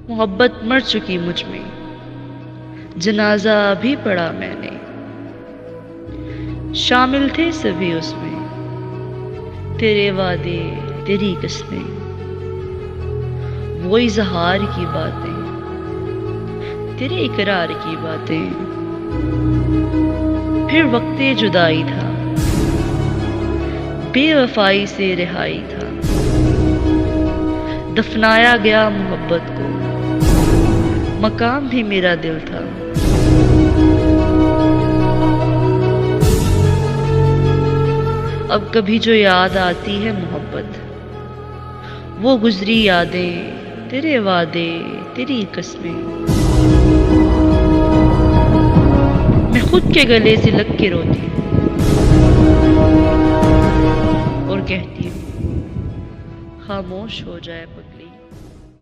मोहब्बत मर चुकी मुझ में, जनाजा भी पढ़ा मैंने। शामिल थे सभी उसमें, तेरे वादे तेरी कस्में, वो इजहार की बातें, तेरे इकरार की बातें। फिर वक्ते जुदाई था, बेवफाई से रिहाई था, दफनाया गया मोहब्बत को, मकाम भी मेरा दिल था। अब कभी जो याद आती है मोहब्बत, वो गुजरी यादें, तेरे वादे तेरी कस्में। मैं खुद के गले से लग के रोती हूँ और कहती हूँ खामोश हो जाए।